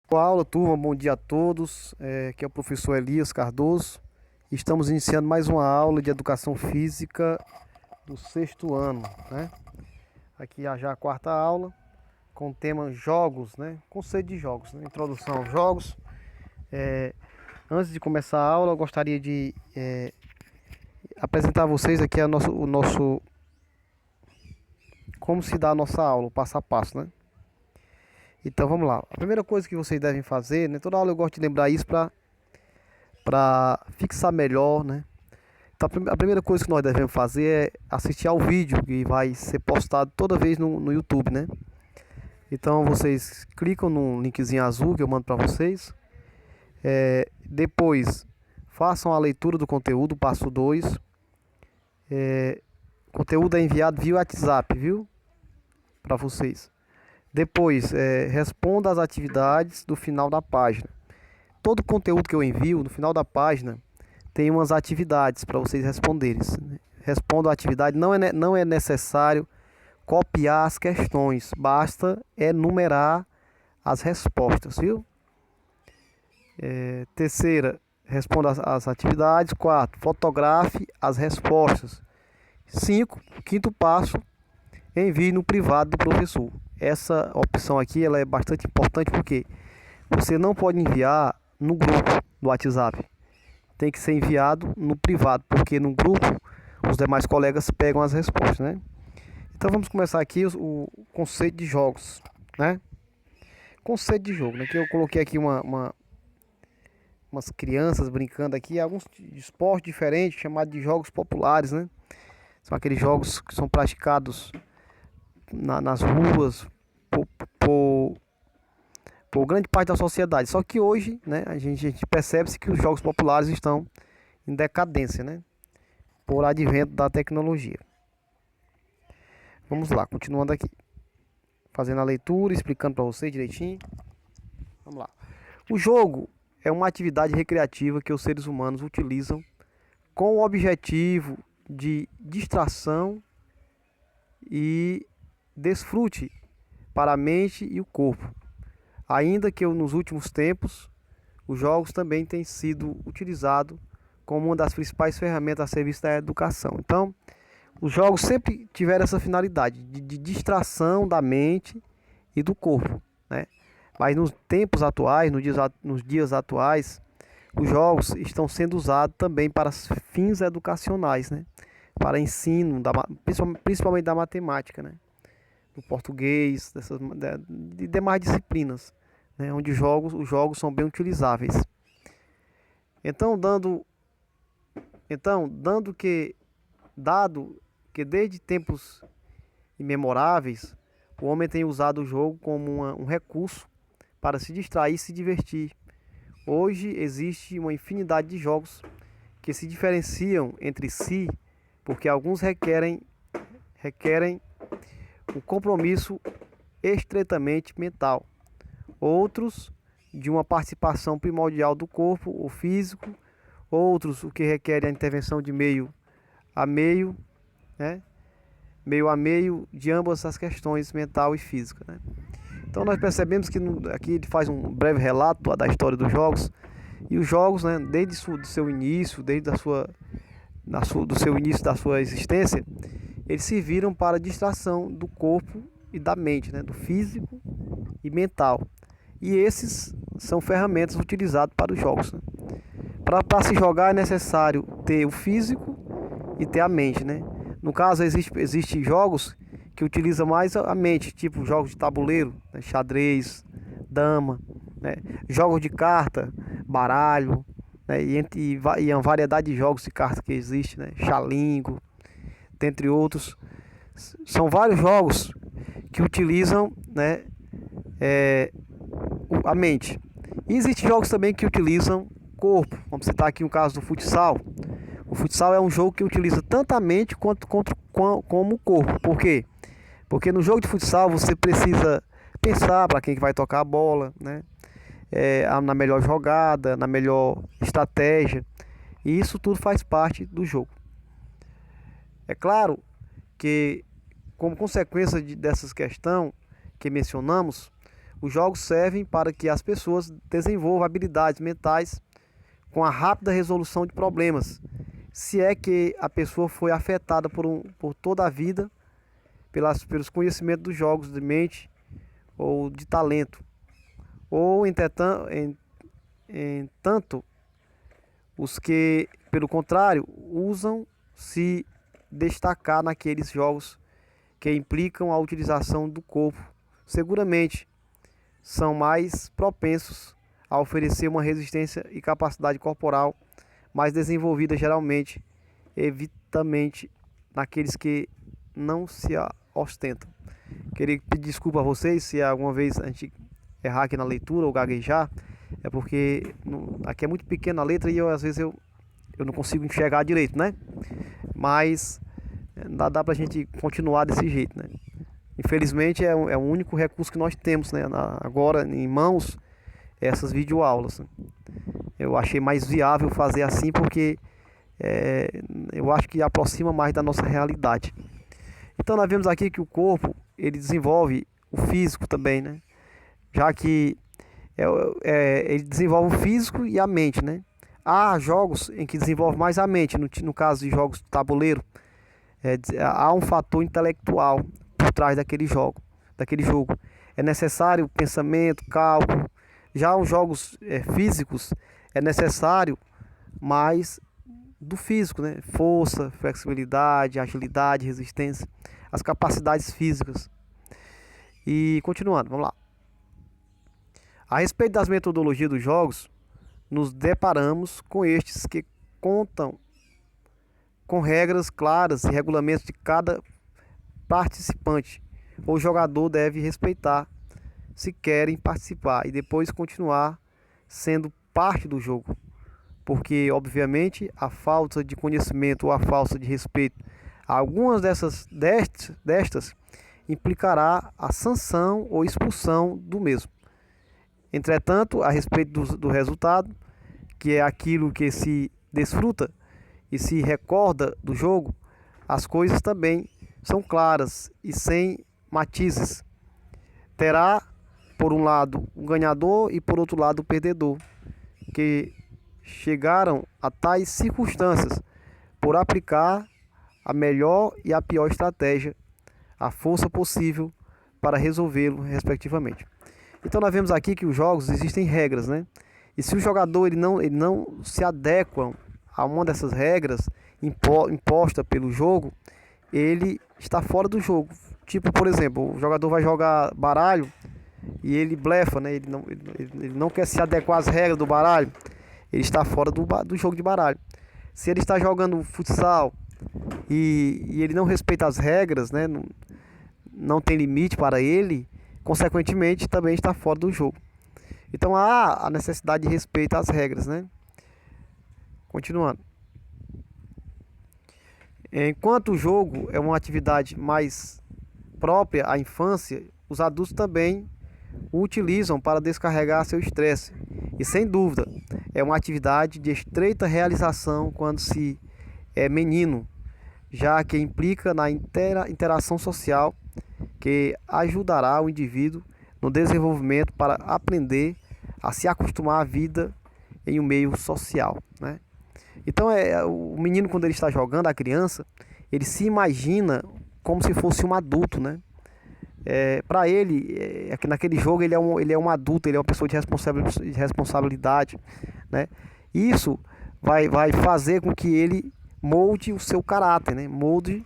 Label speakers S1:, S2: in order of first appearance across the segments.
S1: Boa aula, turma, bom dia a todos. Aqui é o professor Elias Cardoso. Estamos iniciando mais uma aula de educação física do sexto ano, né? Aqui já a quarta aula com o tema jogos, né? Conceito de jogos, né? Introdução aos jogos. Antes de começar a aula, eu gostaria de apresentar a vocês aqui o nosso como se dá a nossa aula, o passo a passo, né? Então vamos lá. A primeira coisa que vocês devem fazer, né? Toda aula eu gosto de lembrar isso para fixar melhor, né? Então, a primeira coisa que nós devemos fazer é assistir ao vídeo que vai ser postado toda vez no YouTube, né? Então vocês clicam no linkzinho azul que eu mando para vocês. Depois façam a leitura do conteúdo, passo 2. O conteúdo é enviado via WhatsApp, viu? Para vocês. Depois responda as atividades do final da página. Todo o conteúdo que eu envio no final da página tem umas atividades para vocês responderem. Respondam a atividade, não é necessário copiar as questões, basta enumerar as respostas, viu? Terceira, responda as atividades. 4, fotografe as respostas. 5, quinto passo, envie no privado do professor. Essa opção aqui ela é bastante importante porque você não pode enviar no grupo do WhatsApp. Tem que ser enviado no privado, porque no grupo os demais colegas pegam as respostas, né? Então vamos começar aqui o conceito de jogos, né? Conceito de jogo, né? Que eu coloquei aqui umas crianças brincando aqui, alguns esportes diferentes chamados de jogos populares, né? São aqueles jogos que são praticados nas ruas por grande parte da sociedade. Só que hoje, né, a gente percebe-se que os jogos populares estão em decadência, né? Por advento da tecnologia. Vamos lá, continuando aqui. Fazendo a leitura, explicando para você direitinho. Vamos lá. O jogo é uma atividade recreativa que os seres humanos utilizam com o objetivo de distração e desfrute para a mente e o corpo. Ainda que nos últimos tempos, os jogos também têm sido utilizados como uma das principais ferramentas a serviço da educação. Então, os jogos sempre tiveram essa finalidade de distração da mente e do corpo, né? Mas nos tempos atuais, nos dias atuais, os jogos estão sendo usados também para fins educacionais, né? Para ensino, principalmente da matemática, né? Do português, de demais disciplinas, né? Onde os jogos são bem utilizáveis. Então, dado que desde tempos imemoráveis o homem tem usado o jogo como um recurso para se distrair e se divertir. Hoje existe uma infinidade de jogos que se diferenciam entre si porque alguns requerem um compromisso estreitamente mental, outros de uma participação primordial do corpo ou físico, outros o que requerem a intervenção de meio a meio, né? Meio a meio de ambas as questões mental e física, né? Então nós percebemos que aqui ele faz um breve relato da história dos jogos, e os jogos, né, do seu início, do seu início da sua existência, eles serviram para a distração do corpo e da mente, né, do físico e mental. E esses são ferramentas utilizadas para os jogos, né? Para se jogar é necessário ter o físico e ter a mente, né? No caso, existe jogos que utilizam mais a mente, tipo jogos de tabuleiro, né? Xadrez, dama, né? Jogos de carta, baralho, né? E uma variedade de jogos de cartas que existe, né? Xalingo, dentre outros. São vários jogos que utilizam, né, a mente. E existem jogos também que utilizam corpo. Vamos citar aqui um caso do futsal. O futsal é um jogo que utiliza tanto a mente como o corpo. Por quê? Porque no jogo de futsal você precisa pensar para quem que vai tocar a bola, né? Na melhor jogada, na melhor estratégia. E isso tudo faz parte do jogo. É claro que, como consequência dessas questões que mencionamos, Os jogos servem para que as pessoas desenvolvam habilidades mentais com a rápida resolução de problemas, se é que a pessoa foi afetada por toda a vida pelos conhecimentos dos jogos de mente ou de talento. Ou, entanto, os que, pelo contrário, usam se destacar naqueles jogos que implicam a utilização do corpo, seguramente são mais propensos a oferecer uma resistência e capacidade corporal mais desenvolvida, geralmente, evitamente naqueles que não se ostentam. Queria pedir desculpa a vocês se alguma vez a gente errar aqui na leitura ou gaguejar, é porque aqui é muito pequena a letra e às vezes eu não consigo enxergar direito, né? Mas dá pra gente continuar desse jeito, né? Infelizmente é o único recurso que nós temos, né, agora em mãos, essas videoaulas, né? Eu achei mais viável fazer assim porque eu acho que aproxima mais da nossa realidade. Então nós vemos aqui que o corpo ele desenvolve o físico também, né? Já que ele desenvolve o físico e a mente, né? Há jogos em que desenvolve mais a mente, no caso de jogos de tabuleiro, há um fator intelectual por trás daquele jogo. É necessário pensamento, cálculo. Já os jogos físicos é necessário mais do físico, né? Força, flexibilidade, agilidade, resistência, as capacidades físicas. E continuando, vamos lá. A respeito das metodologias dos jogos, nos deparamos com estes que contam com regras claras e regulamentos de cada participante. O jogador deve respeitar se querem participar e depois continuar sendo parte do jogo. Porque, obviamente, a falta de conhecimento ou a falta de respeito a algumas destas implicará a sanção ou expulsão do mesmo. Entretanto, a respeito do resultado, que é aquilo que se desfruta e se recorda do jogo, as coisas também são claras e sem matizes. Terá, por um lado, o ganhador e por outro lado, o perdedor, que chegaram a tais circunstâncias por aplicar a melhor e a pior estratégia, a força possível para resolvê-lo, respectivamente. Então nós vemos aqui que os jogos existem regras, né? E se o jogador ele não se adequa a uma dessas regras imposta pelo jogo, ele está fora do jogo. Tipo, por exemplo, o jogador vai jogar baralho e ele blefa, né? Ele não quer se adequar às regras do baralho, ele está fora do jogo de baralho. Se ele está jogando futsal e ele não respeita as regras, né? Não tem limite para ele, consequentemente também está fora do jogo. Então há a necessidade de respeito às regras, né? Continuando. Enquanto o jogo é uma atividade mais própria à infância, os adultos também o utilizam para descarregar seu estresse. E sem dúvida, é uma atividade de estreita realização quando se é menino, já que implica na interação social que ajudará o indivíduo no desenvolvimento para aprender a se acostumar à vida em um meio social, né? Então o menino quando ele está jogando, a criança, ele se imagina como se fosse um adulto, né? Para ele, naquele jogo ele é um adulto, ele é uma pessoa de responsabilidade, né? Isso vai fazer com que ele molde o seu caráter, né? Molde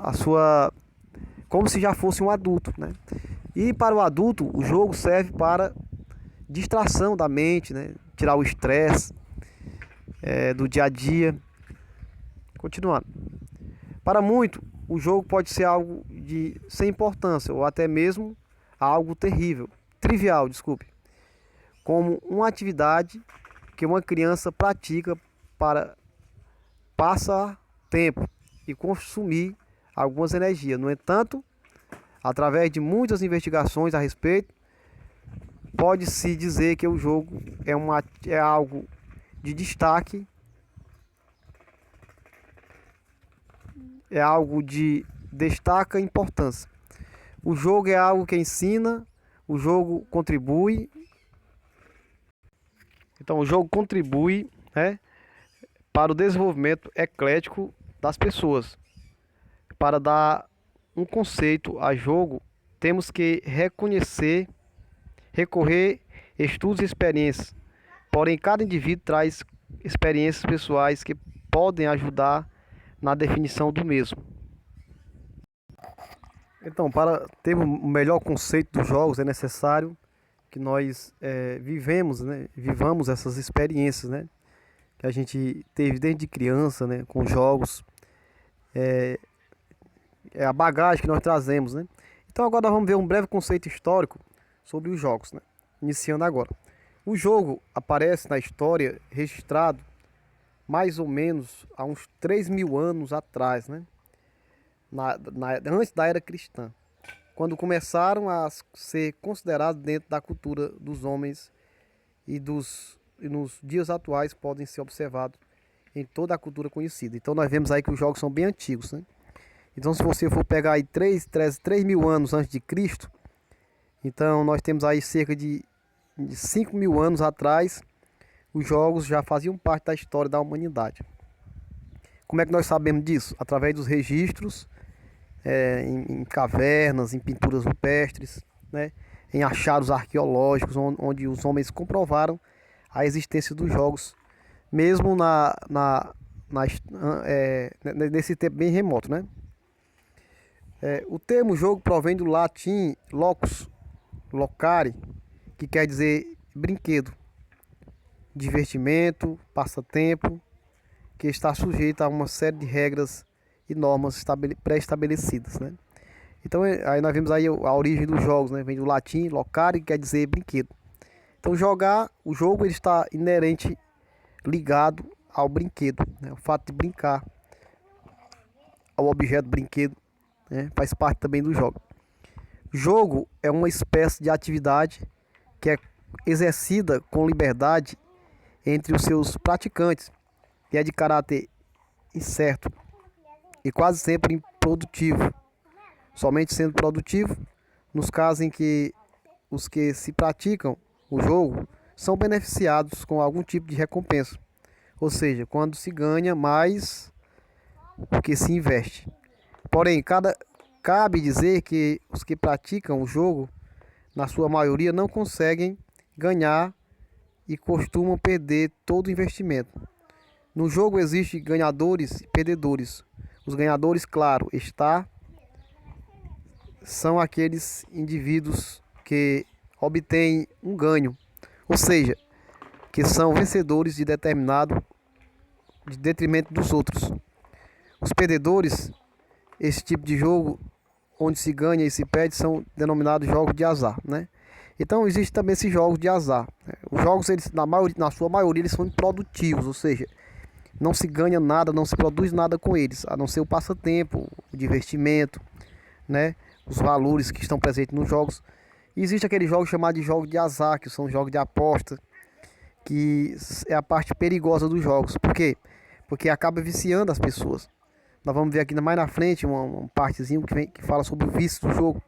S1: a sua, como se já fosse um adulto, né? E para o adulto, o jogo serve para distração da mente, né? Tirar o estresse do dia a dia. Continuando. Para muito, o jogo pode ser algo sem importância ou até mesmo algo trivial, desculpe, como uma atividade que uma criança pratica para passar tempo e consumir algumas energias. No entanto, através de muitas investigações a respeito, pode-se dizer que o jogo é algo de destaque, é algo de destaca importância. O jogo é algo que ensina o jogo contribui, então o jogo contribui, né, para o desenvolvimento eclético das pessoas. Para dar um conceito a jogo, temos que recorrer estudos e experiências. Porém, cada indivíduo traz experiências pessoais que podem ajudar na definição do mesmo. Então, para ter um melhor conceito dos jogos, é necessário que nós vivamos essas experiências, né? Que a gente teve desde criança, né? Com jogos, é a bagagem que nós trazemos, né? Então agora nós vamos ver um breve conceito histórico sobre os jogos, né? Iniciando agora. O jogo aparece na história registrado mais ou menos há uns 3.000 anos atrás, né? Antes da era cristã, quando começaram a ser considerados dentro da cultura dos homens e nos dias atuais podem ser observados em toda a cultura conhecida. Então nós vemos aí que os jogos são bem antigos, né? Então se você for pegar aí 3.000 anos antes de Cristo, então nós temos aí cerca de 5.000 anos atrás, os jogos já faziam parte da história da humanidade. Como é que nós sabemos disso? Através dos registros, em cavernas, em pinturas rupestres, né? Em achados arqueológicos, onde os homens comprovaram a existência dos jogos, mesmo nesse tempo bem remoto, né? O termo jogo provém do latim locus, locare, que quer dizer brinquedo, divertimento, passatempo, que está sujeito a uma série de regras e normas pré-estabelecidas, né? Então aí nós vemos aí a origem dos jogos, né? Vem do latim locare, que quer dizer brinquedo. Então o jogo ele está inerente, ligado ao brinquedo, né? O fato de brincar, ao objeto brinquedo, né? Faz parte também do jogo. Jogo é uma espécie de atividade que é exercida com liberdade entre os seus praticantes, que é de caráter incerto e quase sempre improdutivo, somente sendo produtivo nos casos em que os que se praticam o jogo são beneficiados com algum tipo de recompensa, ou seja, quando se ganha mais do que se investe. Porém, cabe dizer que os que praticam o jogo, na sua maioria, não conseguem ganhar e costumam perder todo o investimento. No jogo existem ganhadores e perdedores. Os ganhadores, claro, são aqueles indivíduos que obtêm um ganho, ou seja, que são vencedores de detrimento dos outros. Os perdedores, esse tipo de jogo onde se ganha e se perde, são denominados jogos de azar, né? Então existe também esses jogos de azar, né? Os jogos, eles, na sua maioria, eles são improdutivos, ou seja, não se ganha nada, não se produz nada com eles, a não ser o passatempo, o divertimento, né? Os valores que estão presentes nos jogos. E existe aquele jogo chamado de jogos de azar, que são jogos de aposta, que é a parte perigosa dos jogos. Por quê? Porque acaba viciando as pessoas. Nós vamos ver aqui mais na frente uma partezinha que fala sobre o vício do jogo,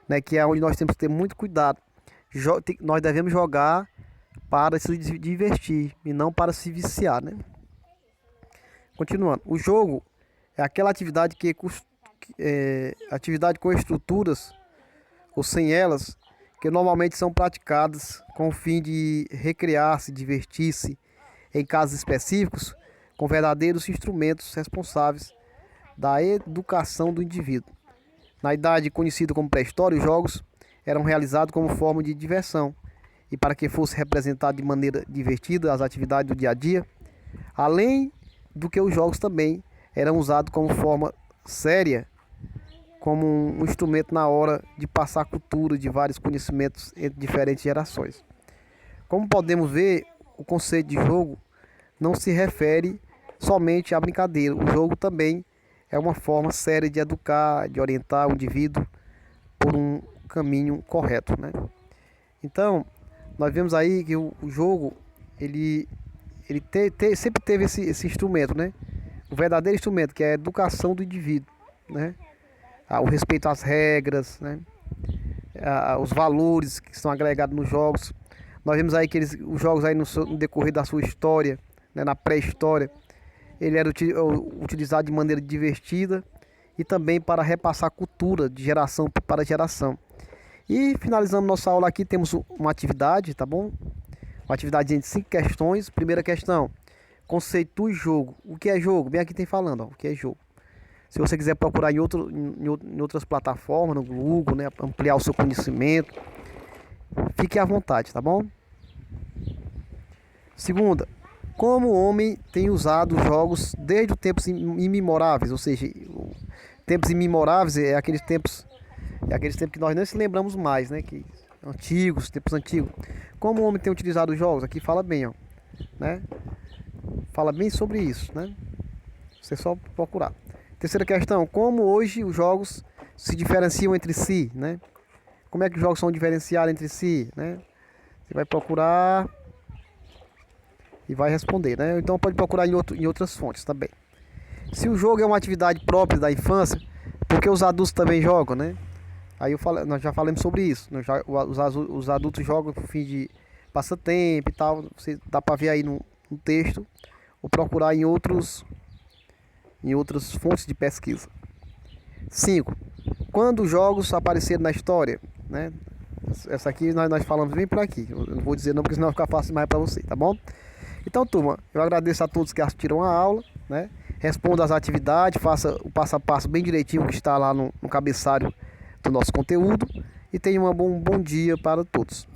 S1: né? Que é onde nós temos que ter muito cuidado. Nós devemos jogar para se divertir e não para se viciar, né? Continuando, o jogo é aquela atividade atividade com estruturas ou sem elas, que normalmente são praticadas com o fim de recrear-se, divertir-se em casos específicos, com verdadeiros instrumentos responsáveis da educação do indivíduo. Na idade conhecida como pré-história, os jogos eram realizados como forma de diversão, e para que fosse representado de maneira divertida as atividades do dia a dia, além do que os jogos também eram usados como forma séria, como um instrumento na hora de passar cultura de vários conhecimentos entre diferentes gerações. Como podemos ver, o conceito de jogo não se refere somente à brincadeira. O jogo também é uma forma séria de educar, de orientar o indivíduo por um caminho correto, né? Então, nós vemos aí que o jogo, ele sempre teve esse instrumento, né? O verdadeiro instrumento, que é a educação do indivíduo, né? O respeito às regras, né? os valores que são agregados nos jogos. Nós vemos aí que os jogos aí no decorrer da sua história, né, na pré-história, ele era utilizado de maneira divertida e também para repassar cultura de geração para geração. E finalizando nossa aula aqui, temos uma atividade, tá bom? Uma atividade de 5 questões. Primeira questão: conceitue jogo. O que é jogo? Bem aqui tem falando, ó, o que é jogo. Se você quiser procurar em outras plataformas, no Google, né, ampliar o seu conhecimento, fique à vontade, tá bom? Segunda: como o homem tem usado os jogos desde os tempos imemoráveis, ou seja, tempos imemoráveis é aqueles tempos que nós não se lembramos mais, né, que antigos, tempos antigos. Como o homem tem utilizado os jogos? Aqui fala bem, ó, né? Fala bem sobre isso, né? Você só procurar. Terceira questão: como hoje os jogos se diferenciam entre si, né? Como é que os jogos são diferenciados entre si, né? Você vai procurar e vai responder, né? Então pode procurar em outras fontes também. Se o jogo é uma atividade própria da infância, porque os adultos também jogam, né? Aí nós já falamos sobre isso. Os adultos jogam por fim de passatempo e tal. Você dá para ver aí no texto ou procurar em outras fontes de pesquisa. 5. Quando os jogos apareceram na história, né? Essa aqui nós falamos bem por aqui. Eu não vou dizer não, porque senão vai ficar fácil mais para você, tá bom? Então, turma, eu agradeço a todos que assistiram a aula, né? Responda as atividades, faça o passo a passo bem direitinho que está lá no cabeçalho do nosso conteúdo e tenha um bom dia para todos.